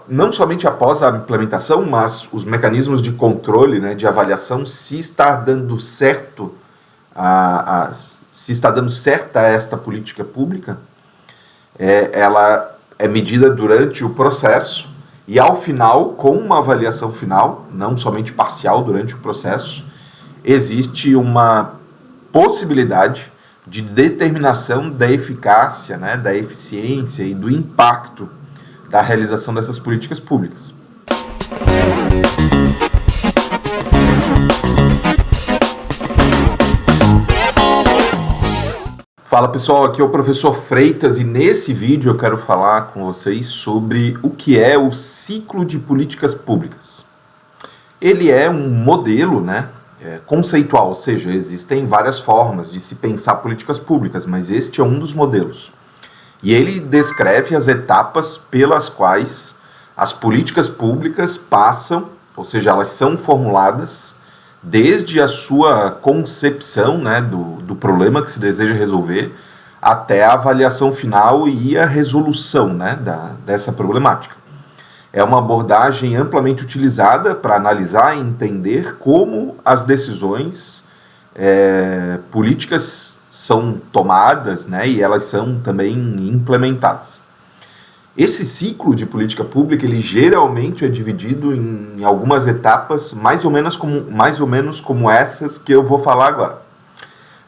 não somente após a implementação, mas os mecanismos de controle, né, de avaliação, se está dando certo, se está dando certa esta política pública, ela é medida durante o processo e ao final, com uma avaliação final, não somente parcial durante o processo, existe uma possibilidade de determinação da eficácia, né, da eficiência e do impacto da realização dessas políticas públicas. Fala pessoal, aqui é o professor Freitas e nesse vídeo eu quero falar com vocês sobre o que é o ciclo de políticas públicas. Ele é um modelo, né, conceitual, ou seja, existem várias formas de se pensar políticas públicas, mas este é um dos modelos. E ele descreve as etapas pelas quais as políticas públicas passam, ou seja, elas são formuladas desde a sua concepção, né, do problema que se deseja resolver até a avaliação final e a resolução, né, dessa problemática. É uma abordagem amplamente utilizada para analisar e entender como as decisões políticas são tomadas, né, e elas são também implementadas. Esse ciclo de política pública, ele geralmente é dividido em algumas etapas, mais ou menos como essas que eu vou falar agora.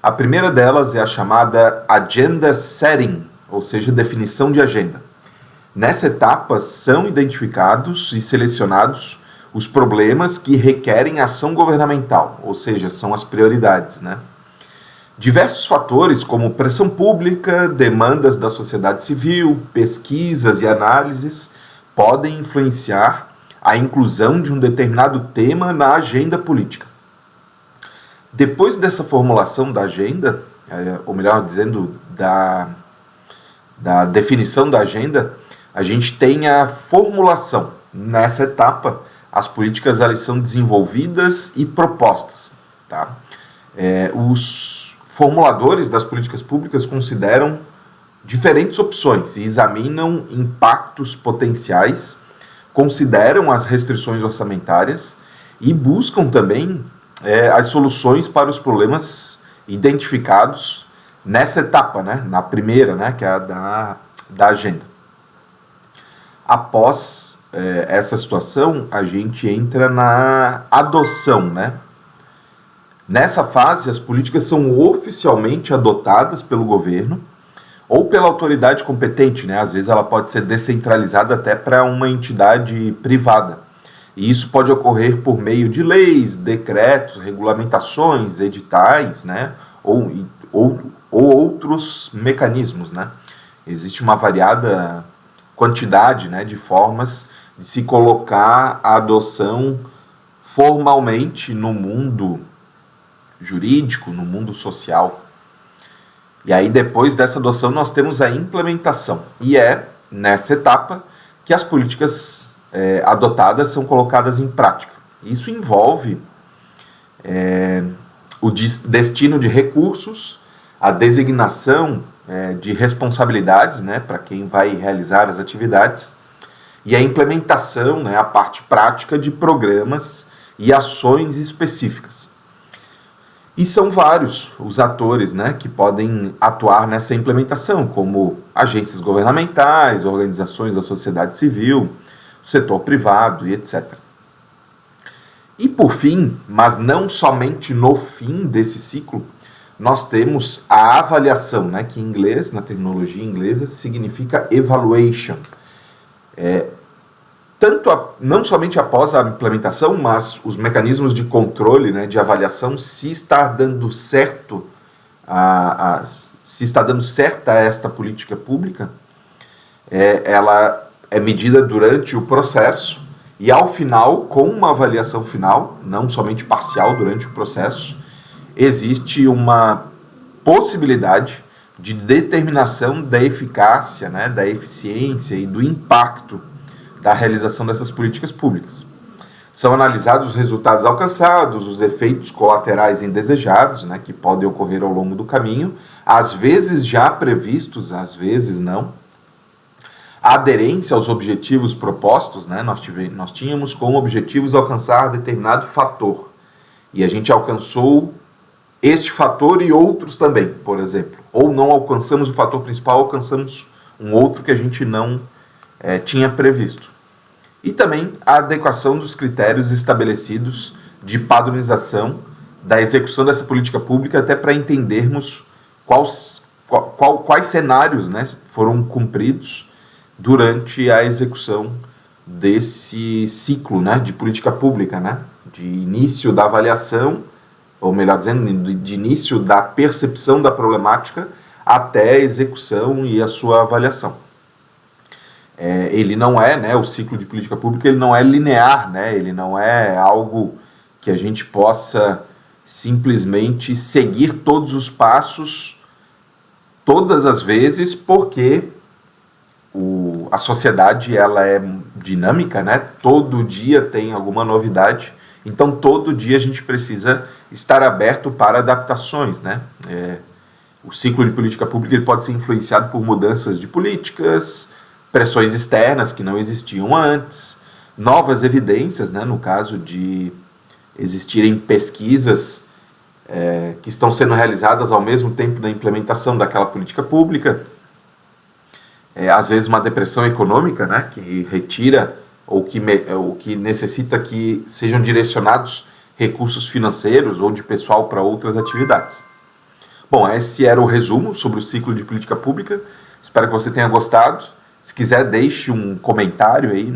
A primeira delas é a chamada Agenda Setting, ou seja, definição de agenda. Nessa etapa são identificados e selecionados os problemas que requerem ação governamental, ou seja, são as prioridades, né? Diversos fatores, como pressão pública, demandas da sociedade civil, pesquisas e análises, podem influenciar a inclusão de um determinado tema na agenda política. Depois dessa formulação da agenda, ou melhor dizendo, da definição da agenda, a gente tem a formulação. Nessa etapa, as políticas elas são desenvolvidas e propostas, tá? Os formuladores das políticas públicas consideram diferentes opções e examinam impactos potenciais, consideram as restrições orçamentárias e buscam também as soluções para os problemas identificados nessa etapa, né, na primeira, né, que é a da agenda. Após essa situação, a gente entra na adoção, né? Nessa fase, as políticas são oficialmente adotadas pelo governo ou pela autoridade competente, né? Às vezes ela pode ser descentralizada até para uma entidade privada. E isso pode ocorrer por meio de leis, decretos, regulamentações, editais, né? Ou outros mecanismos, né? Existe uma variada quantidade, né, de formas de se colocar a adoção formalmente no mundo jurídico, no mundo social. E aí depois dessa adoção nós temos a implementação. E é nessa etapa que as políticas adotadas são colocadas em prática. Isso envolve o destino de recursos, a designação de responsabilidades, né, para quem vai realizar as atividades, e a implementação, né, a parte prática de programas e ações específicas. E são vários os atores, né, que podem atuar nessa implementação, como agências governamentais, organizações da sociedade civil, setor privado e etc. E por fim, mas não somente no fim desse ciclo, nós temos a avaliação, né, que em inglês, na terminologia inglesa, significa evaluation. Não somente após a implementação, mas os mecanismos de controle, né, de avaliação, se está dando certo, se está dando certa esta política pública, ela é medida durante o processo e ao final, com uma avaliação final, não somente parcial durante o processo, existe uma possibilidade de determinação da eficácia, né, da eficiência e do impacto da realização dessas políticas públicas. São analisados os resultados alcançados, os efeitos colaterais indesejados, né, que podem ocorrer ao longo do caminho, às vezes já previstos, às vezes não. a aderência aos objetivos propostos, né? Nós tínhamos como objetivos alcançar determinado fator, e a gente alcançou este fator e outros também, por exemplo. Ou não alcançamos o fator principal, alcançamos um outro que a gente não tinha previsto. E também a adequação dos critérios estabelecidos de padronização da execução dessa política pública, até para entendermos quais cenários, né, foram cumpridos durante a execução desse ciclo, né, de política pública, né, de início da avaliação, ou melhor dizendo, de início da percepção da problemática até a execução e a sua avaliação. Ele não é, né, o ciclo de política pública, ele não é linear, né, ele não é algo que a gente possa simplesmente seguir todos os passos todas as vezes, porque a sociedade ela é dinâmica, né? Todo dia tem alguma novidade, então todo dia a gente precisa estar aberto para adaptações, né? O ciclo de política pública ele pode ser influenciado por mudanças de políticas, pressões externas que não existiam antes, novas evidências, né? No caso de existirem pesquisas que estão sendo realizadas ao mesmo tempo da implementação daquela política pública, às vezes uma depressão econômica, né, que retira ou que necessita que sejam direcionados recursos financeiros ou de pessoal para outras atividades. Bom, esse era o resumo sobre o ciclo de política pública. Espero que você tenha gostado. Se quiser, deixe um comentário aí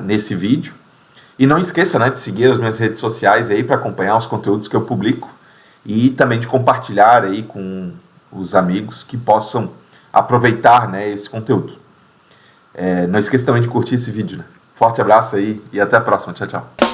nesse vídeo. E não esqueça, né, de seguir as minhas redes sociais aí para acompanhar os conteúdos que eu publico e também de compartilhar aí com os amigos que possam aproveitar, né, esse conteúdo. Não esqueça também de curtir esse vídeo, né? Forte abraço aí e até a próxima. Tchau, tchau.